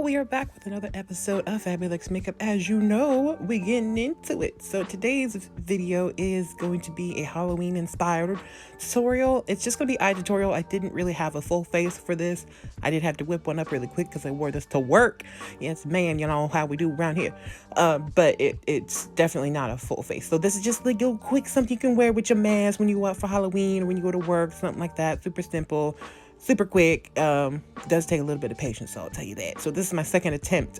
we are back with another episode of Fabulex Makeup. As you know, we're getting into it. So today's video is going to be a Halloween inspired tutorial. It's just going to be eye tutorial. I didn't really have a full face for this. I did have to whip one up really quick because I wore this to work. Yes, man, you know how we do around here. But it's definitely not a full face. So this is just like a quick something you can wear with your mask when you go out for Halloween or when you go to work, something like that. Super simple. Super quick. Does take a little bit of patience, so I'll tell you that. So this is my second attempt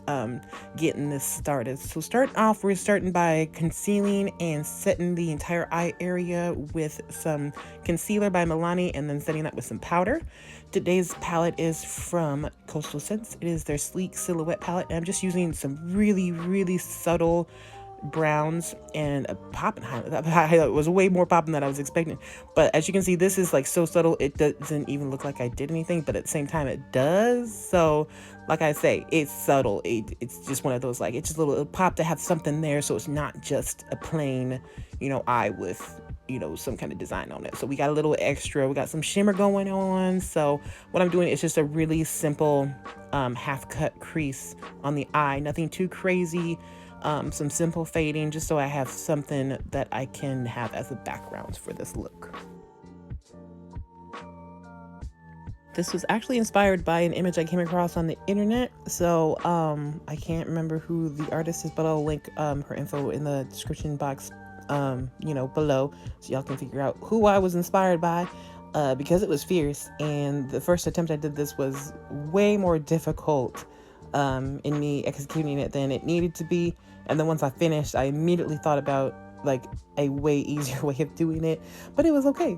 getting this started. So starting off, we're starting by concealing and setting the entire eye area with some concealer by Milano and then setting that with some powder. Today's palette is from CoastalScents. It is their Sleek Silhouette palette, and I'm just using some really subtle browns and a popping highlight. It was way more popping than I was expecting, but as you can see, this is like so subtle it doesn't even look like I did anything, but at the same time it does. So like I say, it's subtle. It's just one of those, like, it's just a little pop to have something there, so it's not just a plain, you know, eye with, you know, some kind of design on it. So we got a little extra, we got some shimmer going on. So what I'm doing is just a really simple half cut crease on the eye, nothing too crazy. Some simple fading, just so I have something that I can have as a background for this look. This was actually inspired by an image I came across on the internet. So I can't remember who the artist is, but I'll link her info in the description box, you know, below, so y'all can figure out who I was inspired by. Because it was fierce, and the first attempt I did this was way more difficult in me executing it than it needed to be. And then once I finished, I immediately thought about like a way easier way of doing it, but it was okay.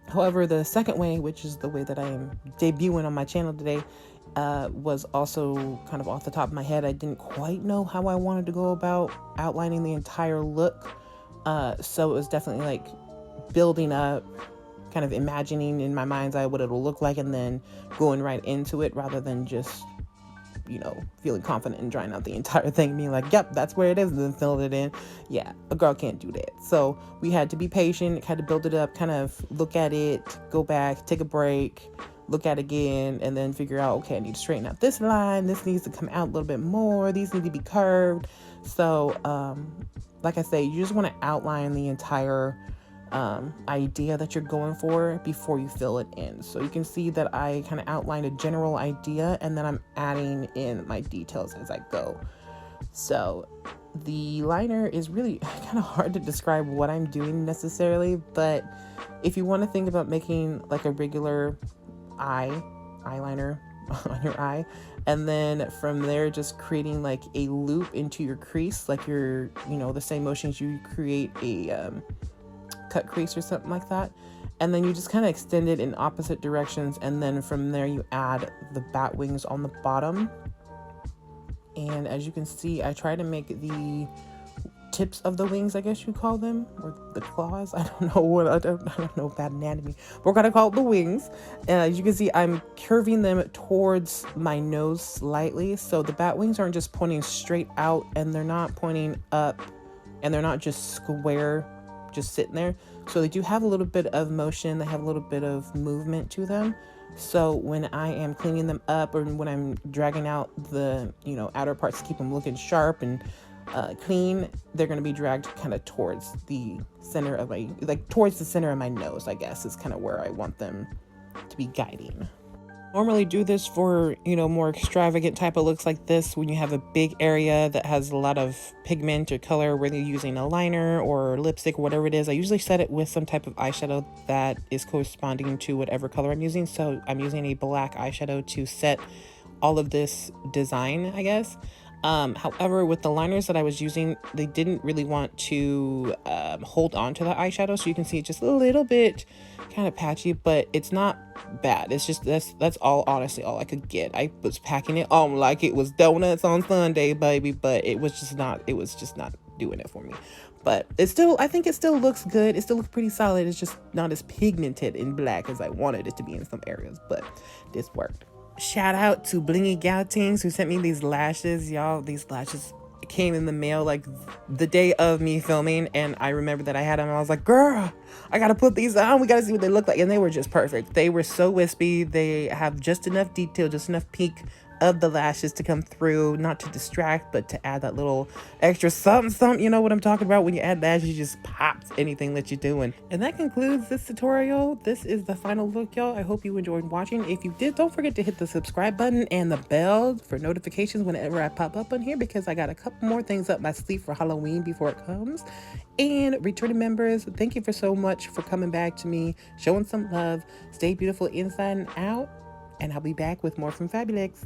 However, the second way, which is the way that I am debuting on my channel today, was also kind of off the top of my head. I didn't quite know how I wanted to go about outlining the entire look. So it was definitely like building up, kind of imagining in my mind's eye what it'll look like, and then going right into it rather than just, you know, feeling confident and drawing out the entire thing, being like, yep, that's where it is, and then fill it in. Yeah, a girl can't do that. So we had to be patient, had to build it up, kind of look at it, go back, take a break, look at it again, and then figure out, okay, I need to straighten out this line, this needs to come out a little bit more, these need to be curved. So like I say, you just want to outline the entire idea that you're going for before you fill it in. So you can see that I kind of outlined a general idea, and then I'm adding in my details as I go. So the liner is really kind of hard to describe what I'm doing necessarily, but if you want to think about making like a regular eyeliner on your eye, and then from there just creating like a loop into your crease, like you're, you know, the same motions you create a cut crease or something like that, and then you just kind of extend it in opposite directions, and then from there you add the bat wings on the bottom. And as you can see, I try to make the tips of the wings, I guess you call them, or the claws, I don't know what, I don't know bad anatomy, but we're gonna call it the wings. As you can see, I'm curving them towards my nose slightly, so the bat wings aren't just pointing straight out, and they're not pointing up, and they're not just square, just sitting there. So they do have a little bit of motion, they have a little bit of movement to them. So when I am cleaning them up, or when I'm dragging out the, you know, outer parts to keep them looking sharp and clean, they're going to be dragged kind of towards the center of my, like towards the center of my nose, I guess is kind of where I want them to be guiding. Normally do this for, you know, more extravagant type of looks like this, when you have a big area that has a lot of pigment or color, whether you're using a liner or lipstick, whatever it is. I usually set it with some type of eyeshadow that is corresponding to whatever color I'm using. So I'm using a black eyeshadow to set all of this design, I guess. However, with the liners that I was using, they didn't really want to hold on to the eyeshadow, so you can see it's just a little bit kind of patchy, but it's not bad. It's just that's all, honestly, all I could get. I was packing it on like it was donuts on Sunday, baby, but it was just not doing it for me. But it's still, I think it still looks good. It still looks pretty solid. It's just not as pigmented in black as I wanted it to be in some areas, but this worked. Shout out to Blingy Galtings who sent me these lashes. Y'all, these lashes came in the mail like the day of me filming, and I remember that I had them, and I was like, girl, I gotta put these on, we gotta see what they look like. And they were just perfect. They were so wispy. They have just enough detail, just enough peak of the lashes to come through, not to distract, but to add that little extra something, something. You know what I'm talking about? When you add lashes, you just pops anything that you're doing. And that concludes this tutorial. This is the final look, y'all. I hope you enjoyed watching. If you did, don't forget to hit the subscribe button and the bell for notifications whenever I pop up on here, because I got a couple more things up my sleeve for Halloween before it comes. And returning members, thank you for so much for coming back to me, showing some love. Stay beautiful inside and out, and I'll be back with more from Fabulex.